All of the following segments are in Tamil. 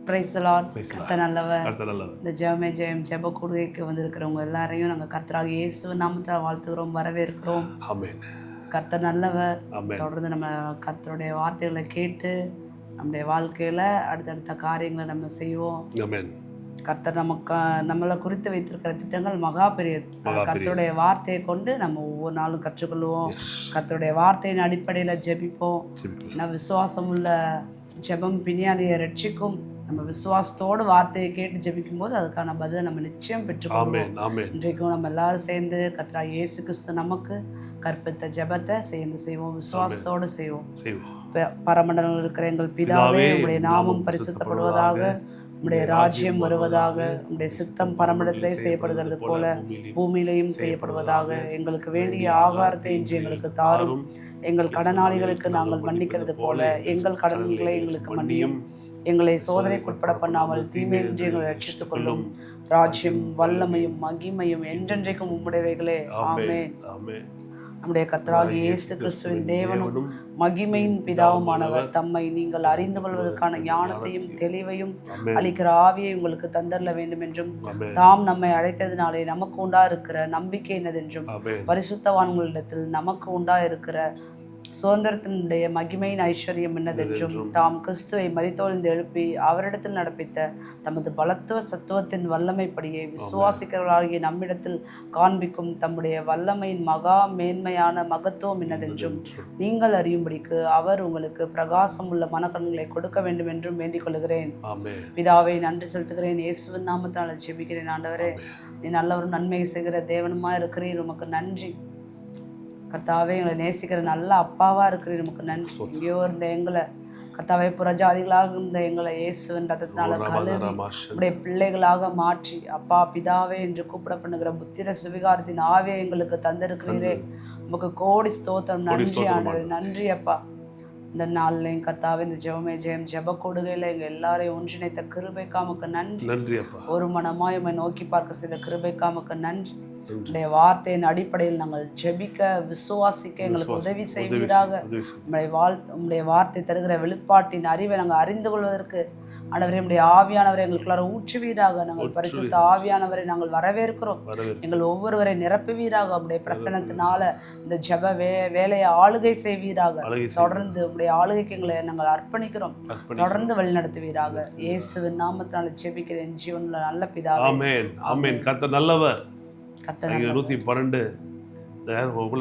Praise the Lord. Praise the Lord. கர்த்தர் நல்லவர். கர்த்தர் நல்லவர். இந்த ஜெபமே ஜெயம் ஜெப கூடுகைக்கு வந்திருக்கிறவங்க எல்லாரையும் நாங்கள் கர்த்தராக இயேசு நாமத்தில் வாழ்த்துகிறோம், வரவேற்கிறோம். ஆமென். கர்த்தர் நல்லவர். ஆமென். தொடர்ந்து நம்ம கர்த்தருடைய வார்த்தைகளை கேட்டு நம்முடைய வாழ்க்கையில் அடுத்தடுத்த காரியங்களை நம்ம செய்வோம். ஆமென். கர்த்தர் நம்மளை குறித்து வைத்திருக்கிற திட்டங்கள் மகா பெரியது. மகா கர்த்தருடைய வார்த்தையை கொண்டு நம்ம ஒவ்வொரு நாளும் கற்றுக்கொள்வோம். கர்த்தருடைய வார்த்தையின் அடிப்படையில் ஜெபிப்போம். நான் விசுவாசம் உள்ள ஜெபம் பிணியாளியை ரட்சிக்கும். நம்ம விசுவாசத்தோடு வார்த்தையை கேட்டு ஜெபிக்கும் போது அதுக்கான பதிலை நம்ம நிச்சயம் பெற்றுக்கொள்வோம். ஆமென். இன்றைக்கும் நம்ம எல்லாரும் சேர்ந்து கர்த்தராகிய இயேசு கிறிஸ்து நமக்கு கற்பித்த ஜெபத்தை சேர்ந்து செய்வோம், விசுவாசத்தோடு செய்வோம். பரமண்டலம் இருக்கிற எங்கள் பிதாவே, உம்முடைய நாமம் பரிசுத்தப்படுவதாக, உம்முடைய ராஜ்யம் வருவதாக, உம்முடைய சித்தம் பரமண்டலத்திலே செய்யப்படுகிறது போல பூமியிலையும் செய்யப்படுவதாக. எங்களுக்கு வேண்டிய ஆகாரத்தை இன்று எங்களுக்கு தாரும். எங்கள் கடனாளிகளுக்கு நாங்கள் மன்னிக்கிறது போல எங்கள் கடன்களை எங்களுக்கு மன்னியும். எங்களை சோதனைக்குட்பட பண்ணாமல் தீமையின்றி எங்களை ரட்சித்துக் கொள்ளும். ராஜ்யம் வல்லமையும் மகிமையும் என்றென்றைக்கும் உம்முடையவைகளே. ஆமென். நம்முடைய கர்த்தராகிய இயேசு கிறிஸ்துவின் தேவனும் மகிமையின் பிதாவுமானவர் தம்மை நீங்கள் அறிந்து கொள்வதற்கான ஞானத்தையும் தெளிவையும் அளிக்கிற ஆவியை உங்களுக்கு தந்தரல வேண்டும் என்றும், தாம் நம்மை அழைத்ததினாலே நமக்கு உண்டா இருக்கிற நம்பிக்கை என்னதென்றும், பரிசுத்தவான்களிடத்தில் நமக்கு உண்டா இருக்கிற சுதந்திரத்தினுடைய மகிமையின் ஐஸ்வர்யம் என்னதென்றும், தாம் கிறிஸ்துவை மரித்தோழ்ந்து எழுப்பி அவரிடத்தில் நடப்பித்த தமது பலத்துவ சத்துவத்தின் வல்லமைப்படியே விசுவாசிக்கிறவர்களாகிய நம்மிடத்தில் காண்பிக்கும் தம்முடைய வல்லமையின் மகா மேன்மையான மகத்துவம் என்னதென்றும் நீங்கள் அறியும்படிக்கு அவர் உங்களுக்கு பிரகாசம் உள்ள மனக்கண்களை கொடுக்க வேண்டும் என்றும் வேண்டிக் கொள்கிறேன். பிதாவை நன்றி செலுத்துகிறேன். இயேசுவின் நாமத்தினால் ஜெபிக்கிறேன். ஆண்டவரே, நீ நல்லவரும் நன்மை செய்கிற தேவனுமா இருக்கிறீர், உமக்கு நன்றி. கர்த்தாவே, எங்களை நேசிக்கிற நல்ல அப்பாவா இருக்கிறீர், நமக்கு நன்றி. எங்கேயோ இருந்த எங்களை கர்த்தாவே, புறஜாதிகளாக இருந்த எங்களை இயேசுவின் ரத்தத்தினால கழுவி உடைய பிள்ளைகளாக மாற்றி அப்பா பிதாவே என்று கூப்பிட பண்ணுகிற புத்திர சுவிகாரத்தின் ஆவியை எங்களுக்கு தந்திருக்கிறீரே, உமக்கு கோடி ஸ்தோத்திரம். நன்றி ஆண்டவரே, நன்றி அப்பா. இந்த நாள்லையும் கர்த்தாவே, இந்த ஜெபமே ஜெயம் ஜெப கொடுகையில் எங்கள் எல்லாரையும் ஒன்றிணைத்த கிருபைக்காமக்கு நன்றி. ஒரு மனமாய் உம்மை நோக்கி பார்க்க செய்த கிருபைக்காமக்கு நன்றி. உடைய வார்த்தையின் அடிப்படையில் நாங்கள் ஜெபிக்க விசுவாசிக்க எங்களுக்கு உதவி செய்வீராக. உம்முடைய வார்த்தை தருகிற வெளிப்பாட்டின் அறிவை நாங்கள் அறிந்து கொள்வதற்கு ஆண்டவரே, உம்முடைய ஆவியானவரை எங்களுக்குள்ளார ஊற்றுவீராக. நாங்கள் பரிசுத்த ஆவியானவரை நாங்கள் வரவேற்கிறோம். எங்கள் ஒவ்வொருவரை நிரப்புவீராக. உம்முடைய பிரசனத்தினால இந்த ஜெப வேலையை ஆளுகை செய்வீராக. தொடர்ந்து உம்முடைய ஆளுகைக்கு எங்களை நாங்கள் அர்ப்பணிக்கிறோம். தொடர்ந்து வழிநடத்துவீராக. இயேசுவின் நாமத்தினால ஜெபிக்கிறேன் ஜீவனுள்ள நல்ல பிதாவே. ஆமென். ஆமென். கர்த்தர் நல்லவர். 112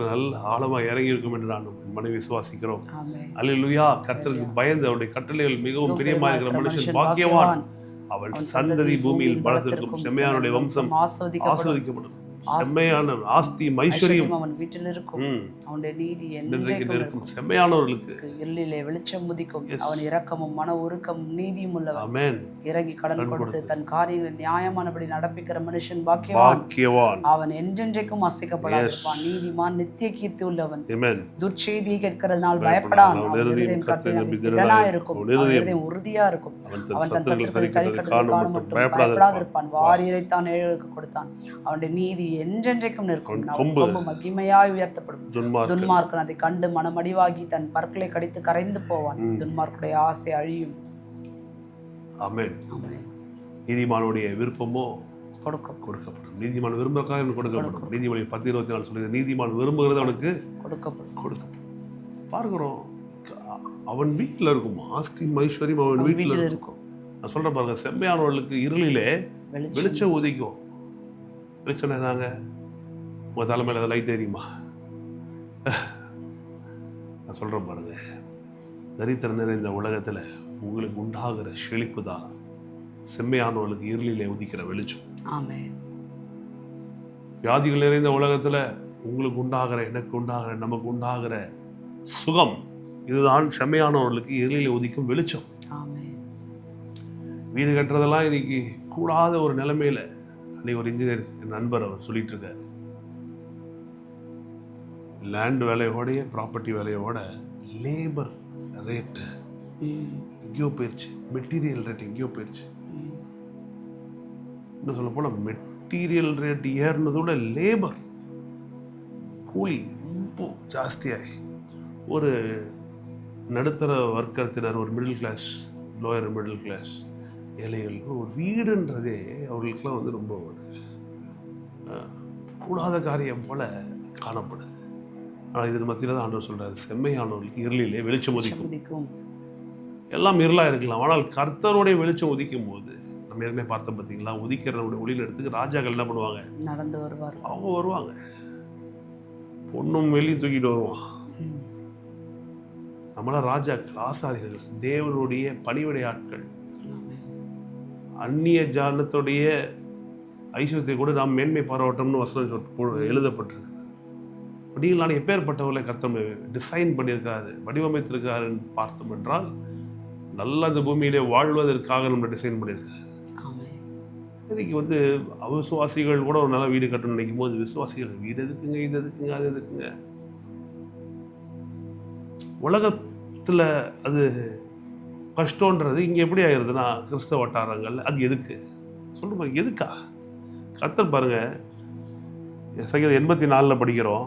நல்ல ஆழமாக இறங்கி இருக்கும் என்று நான் மனைவி விசுவாசிக்கிறோம். அல்லேலூயா. கர்த்தருக்கு பயந்து அவருடைய கட்டளைகள் மிகவும் பிரியமாக இருக்கிற மனுஷன் பாக்கியவான். அவன் சந்ததி பூமியில் பலத்திற்கும் செம்மையானுடைய வம்சம் ஆசீர்வதிக்கப்படும். செம்மையான ஆஸ்தியும் ஐஸ்வர்யம் அவன் வீட்டில் இருக்கும். அவனுடைய நீதி என்றைக்கும் இருக்கும். செம்மையானவர்களுக்கு எல்லிலே வெளிச்சம் உதிக்கும். அவன் இரக்கமும் மன உருக்கமும் நீதியும் உள்ளவன். ஆமென். இறங்கி கடன் கொடுத்து தன் காரியங்களை நியாயமானபடி நடப்பிக்கிற மனுஷன் பாக்கியவான். அவன் என்றென்றைக்கும் அசைக்கப்படாதிருப்பான். நீதிமான் நித்திய கீர்த்தி உள்ளவன். துர்ச்செய்தியை கேட்கிறதுனால் பயப்படான். இருக்கும். உறுதியா இருக்கும். அவன் தன் சத்துருக்களை தள்ளிக்கட்டுவதற்கான மட்டும் பயப்படாதிருப்பான். வாரியைத்தான் ஏழைகளுக்கு கொடுத்தான். அவனுடைய நீதி என்றென்றைக்கும் நிற்கும். கொம்பு மகிமையாய் உயர்த்தப்படும். துன்மார்க்கன் அதை கண்டு மனமடிவாகி தன் பற்களை கடித்து கரைந்து போவான். துன்மார்க்குடைய ஆசை அழியும். ஆமென். நீதிமானுடைய விருப்பமோ கொடுக்கப்படும். நீதிமான் விரும்புறதுக்காக கொடுக்கப்படும். நீதிமொழி 10:24 சொல்லுது, நீதிமான் விரும்புகிறது அவனுக்கு கொடுக்கப்படும். பார்க்கிறோம், அவன் வீட்டில் இருக்கும் ஆஸ்தி ஐஸ்வர்யம் அவன் வீட்டில் இருக்கும். நான் சொல்றேன் பாருங்க, செம்மையானவர்களுக்கு இருளிலே வெளிச்சம் உதிக்கும். வெளிச்சம் என்னங்க? உங்கள் தலைமையில் அதை லைட் எரியுமா? நான் சொல்கிறேன் பாருங்க, தரித்திரம் நிறைந்த உலகத்தில் உங்களுக்கு உண்டாகிற செழிப்பு தான் செம்மையானவர்களுக்கு இருளிலே உதிக்கிற வெளிச்சம். ஆமென். வியாதிகள் நிறைந்த உலகத்தில் உங்களுக்கு உண்டாகிற, எனக்கு உண்டாகிற, நமக்கு உண்டாகிற சுகம் இதுதான் செம்மையானவர்களுக்கு இருளிலே உதிக்கும் வெளிச்சம். ஆமென். வீடு கட்டுறதெல்லாம் இன்னைக்கு கூடாத ஒரு நிலைமையில அன்றைக்கி ஒரு இன்ஜினியர் என் நண்பர் அவர் சொல்லிட்டு இருக்காரு, லேண்ட் வேலையோடைய ப்ராப்பர்ட்டி வேலையோட லேபர் ரேட்டு எங்கேயோ போயிடுச்சு, மெட்டீரியல் ரேட் எங்கேயோ போயிடுச்சு. இன்னும் சொல்ல போனால் மெட்டீரியல் ரேட் ஏறினதோட லேபர் கூலி ரொம்ப ஜாஸ்தியாகி ஒரு நடுத்தர வர்க்கத்தினர், ஒரு middle class, lower middle class ஏழைகளுக்கு ஒரு வீடுன்றதே அவர்களுக்கெல்லாம் வந்து ரொம்ப ஒரு கூடாத காரியம் போல காணப்படுது. ஆனால் இதன் மத்தியில் தான் ஆண்டவர் சொல்றாரு, செம்மையானவர்களுக்கு இருளிலே வெளிச்சம் உதிக்கும். எல்லாம் இருளாக இருக்கலாம், ஆனால் கர்த்தருடைய வெளிச்சம் உதிக்கும் போது, நம்ம ஏற்கனவே பார்த்தோம் பார்த்தீங்களா, உதிக்கிறவனுடைய ஒளியில் எடுத்துக்கு ராஜாக்கள் என்ன பண்ணுவாங்க, நடந்து வருவார். அவங்க வருவாங்க, பொண்ணும் வெளியும் தூக்கிட்டு வருவான். நம்மளாம் ராஜாக்கள், ஆசாரியர்கள், தேவனுடைய பணிவிடை ஆட்கள், அந்நிய ஜானத்துடைய ஐஸ்வர்யத்தை கூட நாம் மேன்மை பாராட்டம்னு வசனம் எழுதப்பட்டிருக்கு. அப்படிங்களான எப்பேற்பட்டவர்களை கர்த்தர் டிசைன் பண்ணியிருக்காரு, வடிவமைத்திருக்காருன்னு பார்த்தோம் என்றால், நல்ல அந்த பூமியிலே வாழ்வதற்காக நம்ம டிசைன் பண்ணியிருக்காரு. இன்னைக்கு வந்து அவிசுவாசிகள் கூட ஒரு நல்ல வீடு கட்டணும்னு நினைக்கும் போது, விசுவாசிகள் வீடு எதுக்குங்க, இது எதுக்குங்க, அது எதுக்குங்க, உலகத்தில் அது கஷ்டன்றது இங்கே எப்படி ஆயிடுதுன்னா, கிறிஸ்தவ வட்டாரங்கள் அது எதுக்கு சொல்லுமா, எதுக்கா? கர்த்தர் பாருங்க, சங்கீதம் 84 படிக்கிறோம்.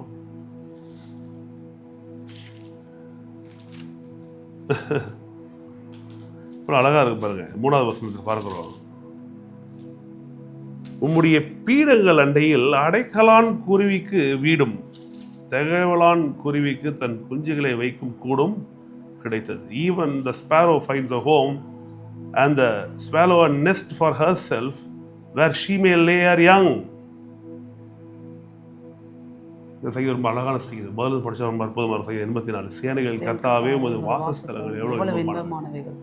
அழகா இருக்கு பாருங்க, 3வது வசனத்தை பார்க்கிறோம். உம்முடைய பீடங்கள் அண்டையில் அடைக்கலான் குருவிக்கு வீடும், தகவலான் குருவிக்கு தன் குஞ்சுகளை வைக்கும் கூடும் கிடைத்தது. Even the Sparrow finds a home and the swallow a nest for herself where she may lay her young. இந்த சங்கீதம் ரொம்ப அழகான சங்கீதம். முதல்ல படிச்ச ரொம்ப அற்புதமான சங்கீதம் 84. சேனைகளின் கர்த்தாவே உமது வாசஸ்தலங்கள் எவ்வளவு இன்பமானவைகள்.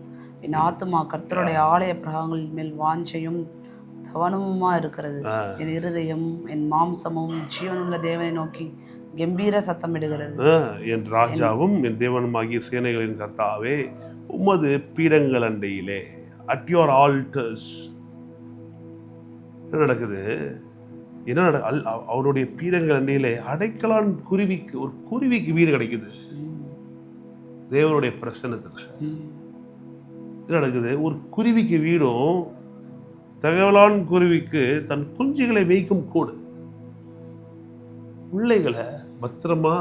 என் ஆத்துமா கர்த்தருடைய ஆலய பிரகாரங்களின் மேல் வாஞ்சையும் தவனமுமா இருக்கிறது. என் இருதயம் என் மாம்சமும் ஜீவனுள்ள தேவனை நோக்கி கம்பீர சத்தமிடுகிறது. என் ராஜாவும் என் தேவனுமாகிய சேனைகளின் கர்த்தாவே உமது பீடங்கள் அண்டையிலே, அட் யோர் ஆல்டர்ஸ். என்ன நடக்குது? என்ன அவருடைய பீடங்கள் அண்டையிலே அடைக்கலான் குருவிக்கு, ஒரு குருவிக்கு வீடு கிடைக்குது தேவனுடைய பிரசன்னத்தில். என்ன நடக்குது? ஒரு குருவிக்கு வீடும், தகவலான் குருவிக்கு தன் குஞ்சுகளை வைக்கும் கூடு. பிள்ளைகளை பத்திரமா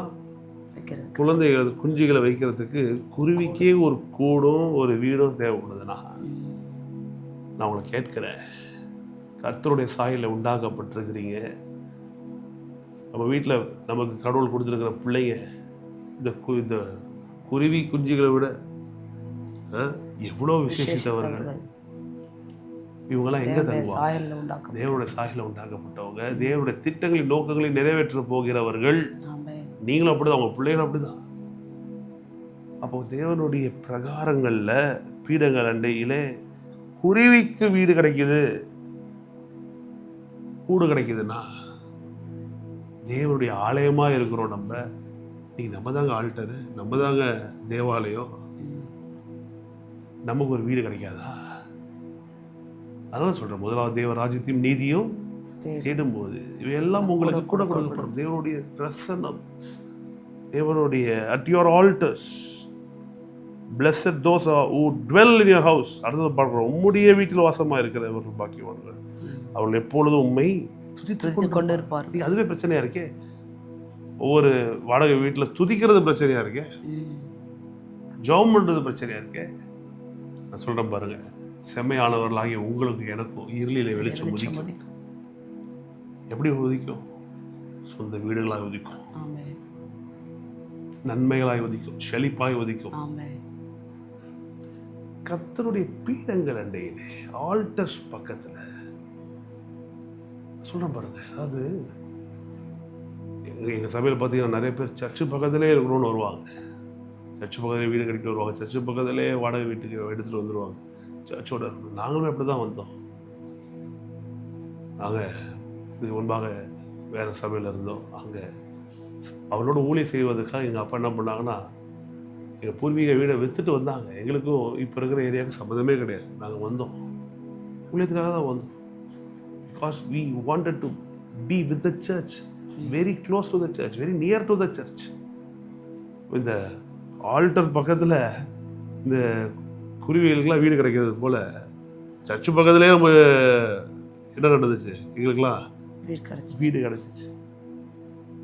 குழந்தைகள் குஞ்சுகளை வைக்கிறதுக்கு குருவிக்கே ஒரு கூடும் ஒரு வீடும் தேவைப்படுதுன்னா, நான் உங்களை கேட்கிறேன், கர்த்தருடைய சாயலில் உண்டாக்கப்பட்டிருக்கிறீங்க. நம்ம வீட்டில் நமக்கு கடவுள் கொடுத்துருக்கிற பிள்ளைங்க இந்த குருவி குஞ்சுகளை விட எவ்வளோ விசேஷித்தவர்கள். இவங்கெல்லாம் எங்கே தருவாங்க? தேவனுடைய சாயலில் உண்டாக்கப்பட்டவங்க, தேவனுடைய திட்டங்களின் நோக்கங்களை நிறைவேற்ற போகிறவர்கள். நீங்களும் அப்படிதான், அவங்க பிள்ளைகளும் அப்படிதான். அப்போ தேவனுடைய பிரகாரங்களில் பீடங்கள் அண்டையிலே குருவிக்கு வீடு கிடைக்குது, கூடு கிடைக்குதுன்னா, தேவனுடைய ஆலயமாக இருக்கிறோம் நம்ம. நீங்கள் நம்ம தாங்க ஆல்டரு, நம்ம தாங்க தேவாலயம், நமக்கு ஒரு வீடு கிடைக்காதா? அதனால சொல்கிறேன், முதலாவது தேவ ராஜ்யத்தையும் நீதியும் தேடும்போது இவையெல்லாம் உங்களுக்கு கூட கொடுக்கப்படும். தேவனுடைய பிரசன்னம், தேவனுடைய at your altars, blessed those who dwell in your house. அடுத்தது பார்க்குறோம், உம்முடைய வீட்டில் வாசமாக இருக்கிறவர்கள் பாக்கியவான்கள், அவர்கள் எப்பொழுதும் உண்மை துதித்து கொண்டு இருப்பார். அதுவே பிரச்சனையா இருக்கே, ஒவ்வொரு வாடகை வீட்டில் துதிக்கிறது பிரச்சனையா இருக்கே, ஜெபம் பண்ணுறது பிரச்சனையா இருக்கே. நான் சொல்கிறேன் பாருங்க, செம்மையானவர்களாகிய உங்களுக்கு எனக்கும் இருளிலே வெளிச்சம் உதிக்கும். எப்படி உதிக்கும்? சொந்த வீடுகளாய் உதிக்கும், நன்மைகளாய் உதிக்கும், செழிப்பாய் உதிக்கும். கர்த்தருடைய பீடங்கள் அண்டையிலே, ஆல்டர்ஸ் பக்கத்தில் சொல்கிறேன் பாருங்க. அது எங்கள் சபையில் பார்த்தீங்கன்னா நிறைய பேர் சர்ச்சு பக்கத்திலே இருக்கணும்னு வருவாங்க, சர்ச்சு பக்கத்தில் வீடு கட்டிட்டு வருவாங்க, சர்ச்சு பக்கத்திலே வாடகை வீட்டுக்கு எடுத்துகிட்டு வந்துடுவாங்க, சர்ச்சோட இருக்கணும். நாங்களும் அப்படி தான் வந்தோம். நாங்கள் இதுக்கு முன்பாக வேறு சபையில் இருந்தோம். அங்கே அவளோட ஊழியம் செய்வதற்காக எங்கள் அப்பா என்ன பண்ணாங்கன்னா, எங்கள் பூர்வீக வீடை விற்றுட்டு வந்தாங்க. எங்களுக்கும் இப்போ இருக்கிற ஏரியாவுக்கு சம்மந்தமே கிடையாது. நாங்கள் வந்தோம், ஊழியத்துக்காக தான் வந்தோம். Because we wanted to be with the church, very close to the church, very near to the church. இந்த ஆல்டர் பக்கத்தில் இந்த குருவிகளுக்கெல்லாம் வீடு கிடைக்கிறது போல் சர்ச்சு பக்கத்துலேயே நம்ம என்ன நடந்துச்சு, எங்களுக்கெல்லாம் வீடு கிடைச்சிச்சு.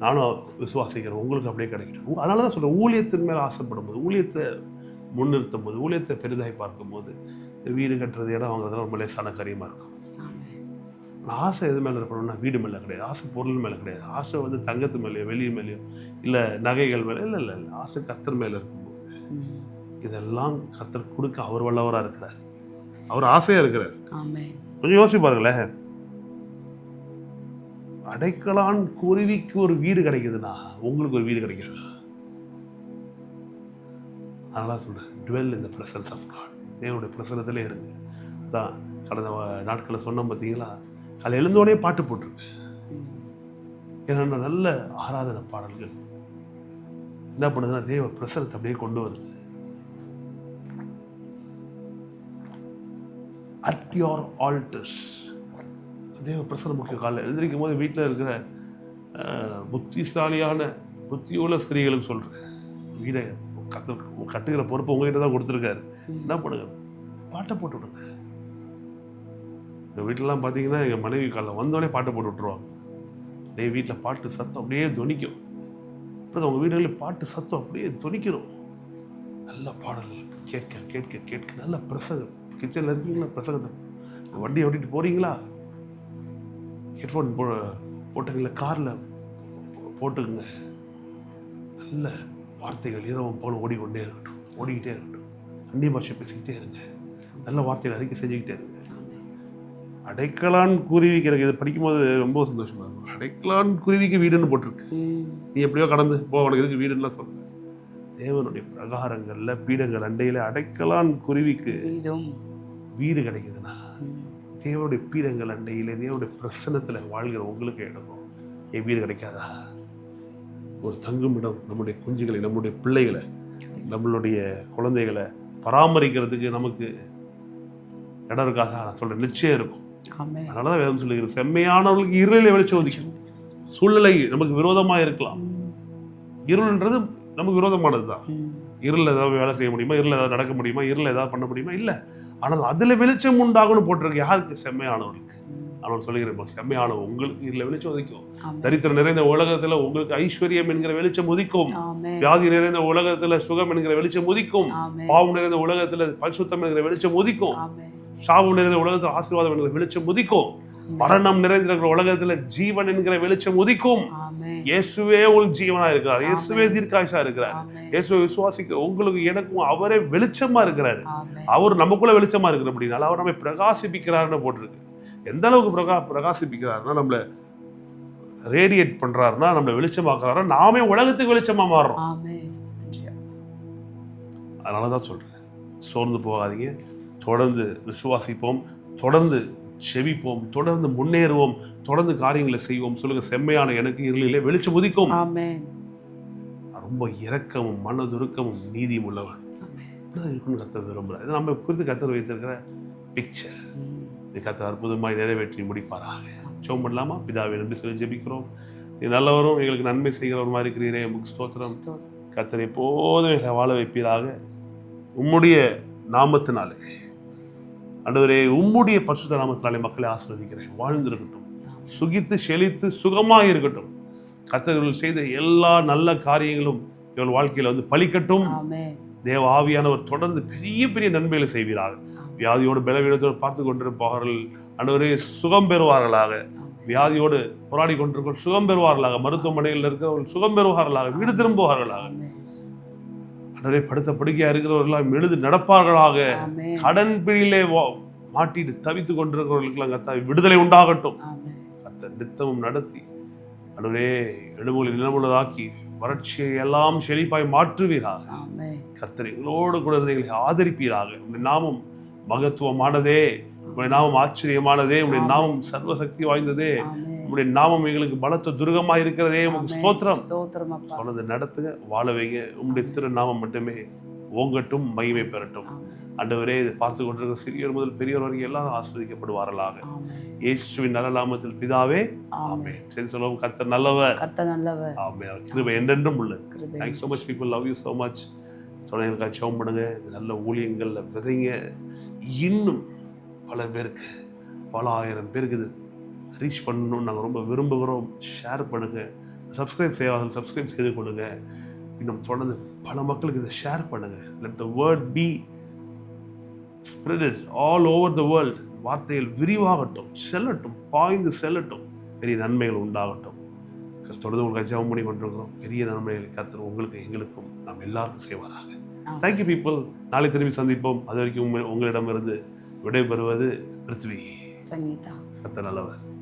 நானும் விசுவாசிக்கிறேன், உங்களுக்கு அப்படியே கிடைக்கட்டும். அதனால தான் சொல்கிறேன், ஊழியத்தின் மேலே ஆசைப்படும் போது, ஊழியத்தை முன்னிறுத்தும் போது, ஊழியத்தை பெரிதாய் பார்க்கும்போது வீடு கட்டுறது, இடம் வாங்குறதுலாம் ரொம்ப லேசான காரியமாக இருக்கும். ஆசை எது மேலே இருக்கணும்னா வீடு மேலே கிடையாது, ஆசை பொருள் மேலே கிடையாது, ஆசை வந்து தங்கத்து மேலேயோ வெளியே மேலேயோ இல்லை நகைகள் மேலே இல்லை இல்லை இல்லை, ஆசை கர்த்தர் மேலே இருக்கும்போது இதெல்லாம் கர்த்தர் கொடுக்க அவர் வல்லவராக இருக்கிறார், அவர் ஆசையாக இருக்கிறார். கொஞ்சம் யோசிச்சு பாருங்களேன், அடைக்கலான் குருவிக்கு ஒரு வீடு கிடைக்குதுன்னா உங்களுக்கு ஒரு வீடு கிடைக்காது. அதனால சொல்கிறேன், dwell in the presence of God. தேவனுடைய பிரசன்னத்திலே இருங்க. அதான் கடந்த நாட்களில் சொன்னோம் பார்த்தீங்களா, காலை எழுந்தோடனே பாட்டு போட்டிருக்கு. ஏன்னா நல்ல ஆராதனை பாடல்கள் என்ன பண்ணுதுன்னா தேவ பிரசன்னத்தை அப்படியே கொண்டு வருது. அட் யோர் ஆல்டர்ஸ் தேவ பிரசன்னம் முக்கியம். காலையில் எழுந்திரிக்கும் போது வீட்டில் இருக்கிற புத்திசாலியான புத்தியுள்ள ஸ்திரீகளுக்கு சொல்கிறேன், வீடை கட்டுகிற பொறுப்பு உங்ககிட்ட தான் கொடுத்துருக்காரு. என்ன பண்ணுங்க, பாட்டை போட்டு விடுங்க. எங்கள் வீட்டிலலாம் பார்த்தீங்கன்னா எங்கள் மனைவி காலைல வந்தோடனே பாட்டை போட்டு விட்டுருவாங்க. அப்படியே வீட்டில் பாட்டு சத்தம் அப்படியே துணிக்கும். அப்புறம் உங்கள் வீடுகளில் பாட்டு சத்தம் அப்படியே துணிக்கிறோம். நல்ல பாடல்கள் கேட்க கேட்க கேட்க நல்ல பிரசங்கம். கிச்சனில் இருக்கீங்களா, பிரசங்கத்தை வண்டியை ஓட்டிகிட்டு போகிறீங்களா, ஹெட்ஃபோன் போட்டுங்களா, காரில் போட்டுக்குங்க. நல்ல வார்த்தைகள் இரவும் போல ஓடிக்கொண்டே இருக்கட்டும், ஓடிக்கிட்டே இருக்கட்டும். அந்நிய பாஷை பேசிக்கிட்டே இருங்க, நல்ல வார்த்தைகள் அறிக்கை செஞ்சுக்கிட்டே இருங்க. அடைக்கலான் குருவிக்கு எனக்கு இதை படிக்கும்போது ரொம்ப சந்தோஷமாக இருக்கும். அடைக்கலான் குருவிக்கு வீடுன்னு போட்டிருக்கு. நீ எப்படியோ கடந்து போ, உனக்கு எதுக்கு வீடுன்னுலாம் சொல்ல. தேவனுடைய பிரகாரங்களில் பீடங்கள் அண்டையில் அடைக்கலான் குருவிக்கு வீடு கிடைக்குதுன்னா தேவனுடைய பீடங்கள் அண்டையில் தேவனுடைய பிரசன்னத்தில் வாழ்கிற உங்களுக்கு இடமும் என் வீடு கிடைக்காதா? ஒரு தங்கும் இடம், நம்முடைய குஞ்சுகளை, நம்முடைய பிள்ளைகளை, நம்மளுடைய குழந்தைகளை பராமரிக்கிறதுக்கு நமக்கு இடம் இருக்காதா? நான் சொல்கிறேன், நிச்சயம் இருக்கும். அதனால தான் வேதம் சொல்லுகிறது, செம்மையானவர்களுக்கு இருளிலே வெளிச்சம் ஒதுக்கும். சூழ்நிலை நமக்கு விரோதமாக இருக்கலாம். இருள்ன்றது நமக்கு விரோதமானது தான். இருளில் ஏதாவது வேலை செய்ய முடியுமா, இருளில் ஏதாவது நடக்க முடியுமா, இருளில் ஏதாவது பண்ண முடியுமா? இல்லை. ஆனால் அதில் வெளிச்சம் உண்டாகணும் போட்டிருக்கு. யாருக்கு? செம்மையானவர்களுக்கு. அவன் சொல்லுகிறேன், செம்மையான உங்களுக்கு இருளில் வெளிச்சம் ஒதுக்கும். தரித்திரம் நிறைந்த உலகத்தில் உங்களுக்கு ஐஸ்வர்யம் என்கிற வெளிச்சம் ஒதுக்கும். வியாதி நிறைந்த உலகத்தில் சுகம் என்கிற வெளிச்சம் ஒதுக்கும். பாவம் நிறைந்த உலகத்தில் பரிசுத்தம் என்கிற வெளிச்சம் ஒதுக்கும். சாபம் நிறைந்த உலகத்தில் ஆசீர்வாதம் என்கிற வெளிச்சம் ஒதுக்கும். மரணம் நிறைந்திருக்கிற உலகத்துல ஜீவன் என்கிற வெளிச்சம் உதிக்கும். இயேசுவே உங்களுக்கு ஜீவனா இருக்கிறார், இயேசுவே தீர்க்காயுசா இருக்கிறார். இயேசுவை விசுவாசிக்க உங்களுக்கு எனக்கும் அவரே வெளிச்சமா இருக்கிறாரு. அவர் நமக்குள்ள வெளிச்சமா இருக்கிற அப்படின்னால அவர் நம்மை பிரகாசிப்பிக்கிறாருன்னு போட்டிருக்கு. எந்த அளவுக்கு பிரகாசிப்பிக்கிறாருன்னா, நம்மள ரேடியேட் பண்றாருன்னா, நம்மளை வெளிச்சமாக்குறாரு, நாமே உலகத்துக்கு வெளிச்சமா மாறுறோம். அதனாலதான் சொல்றேன், சோர்ந்து போகாதீங்க, தொடர்ந்து விசுவாசிப்போம், தொடர்ந்து செவிப்போம், தொடர்ந்து முன்னேறுவோம், தொடர்ந்து காரியங்களை செய்வோம். சொல்லுங்க, செம்மையான எனக்கு இருளிலே வெளிச்சம் உதிக்கும். ரொம்ப இரக்கமும் மனதுருக்கமும் நீதியும் உள்ளவன் இருக்குன்னு கர்த்தர் விரும்புகிறார். இது நம்ம குறித்து கர்த்தர் வைத்திருக்கிற பிக்சர். இது கர்த்தர் அற்புதமாய் நிறைவேற்றி முடிப்பாராக. ஜெபம் பண்ணலாமா? பிதாவே, நன்றி சொல்லி ஜெபிக்கிறோம். நீ நல்லவரும் எங்களுக்கு நன்மை செய்கிறவருமா இருக்கிறீரே, உமக்கு ஸ்தோத்திரம். கர்த்தர் எப்போதும் எங்களை வாழ வைப்பீராக. உம்முடைய நாமத்தினாலே ஆண்டவரே, உம்முடைய பரிசுத்த நாமத்தினாலே மக்களை ஆசீர்வதிக்கிறேன். வாழ்ந்திருக்கட்டும், சுகித்து செழித்து சுகமாக இருக்கட்டும். கர்த்தர் செய்த எல்லா நல்ல காரியங்களும் இவள் வாழ்க்கையில வந்து பலிக்கட்டும். தேவ ஆவியானவர் தொடர்ந்து பெரிய பெரிய நன்மைகளை செய்வீராக. வியாதியோடு பலவீனத்தோடு பார்த்து கொண்டிருப்பார்கள் ஆண்டவரே, சுகம் பெறுவார்களாக. வியாதியோடு போராடி கொண்டிருக்க சுகம் பெறுவார்களாக. மருத்துவமனையில் இருக்கிறவர்கள் சுகம் பெறுவார்களாக. வீடு திரும்புவார்களாக. ஆண்டவரே, படுத்த படுக்கையா இருக்கிறவர்களாம் எழுது நடப்பார்களாக. கடன் பிடியிலே மாட்டிட்டு தவித்து கொண்டிருக்கிறவர்களுக்கெல்லாம் கர்த்தாவே விடுதலை உண்டாகட்டும். கர்த்தர் நித்தமும் நடத்தி ஆண்டவரே எழுபுகளை நிலமுள்ளதாக்கி வறட்சியை எல்லாம் செழிப்பாய் மாற்றுவீராக. கர்த்தர் எங்களோடு கூட எங்களை ஆதரிப்பீராக. உங்களுடைய நாமம் மகத்துவமானதே, உங்களுடைய நாமம் ஆச்சரியமானதே, உங்களுடைய நாமம் சர்வசக்தி வாய்ந்ததே, உங்களுடைய நாமம் எங்களுக்கு பலத்த துர்கமாக இருக்கிறதே, உங்களுக்கு ஸ்தோத்திரம். சொன்னது நடத்துங்க, வாழ வைங்க. உங்களுடைய திரு நாமம் மட்டுமே ஓங்கட்டும், மகிமை பெறட்டும். ஆண்டவரே, இதை பார்த்து கொண்டிருக்கிற சிறியோர் முதல் பெரியோர் வரைக்கும் எல்லாரும் ஆசீர்வதிக்கப்படுவார்களாக. இயேசுவின் நல்ல நாமத்தில் பிதாவே, ஆமென். சரி, சொல்லுவோம், கர்த்தர் நல்லவர், கர்த்தர் நல்லவர். ஆமென். கிருபை என்றென்றும் உள்ளது. Thanks so much people, love you so much. தொடர்ந்து ஜெபம் பண்ணுங்க, நல்ல ஊழியங்கள்ல விதைங்க. இன்னும் பல பேருக்கு, பல ஆயிரம் பேருக்கு இது ரீச் பண்ணணும்னு நாங்கள் ரொம்ப விரும்புகிறோம். ஷேர் பண்ணுங்க, சப்ஸ்கிரைப் செய்வார்கள் சப்ஸ்கிரைப் செய்து கொள்ளுங்க. இன்னும் தொடர்ந்து பல மக்களுக்கு இதை ஷேர் பண்ணுங்க. Let the word be spread it all over the world. வார்த்தைகள் விரிவாகட்டும், செல்லட்டும், பாய்ந்து செல்லட்டும், பெரிய நன்மைகள் உண்டாகட்டும். தொடர்ந்து உங்களுக்கு ஜெபம் பண்ணி கொண்டிருக்கிறோம். பெரிய நன்மைகளை கர்த்தர் உங்களுக்கு எங்களுக்கும் நாம் எல்லாருக்கும் செய்வாராக. Thank you people. நாளை திரும்பி சந்திப்போம். அது வரைக்கும் உங்களிடமிருந்து விடைபெறுவது பிருத்வி. சங்கீதா. கர்த்தர் நல்லவர்.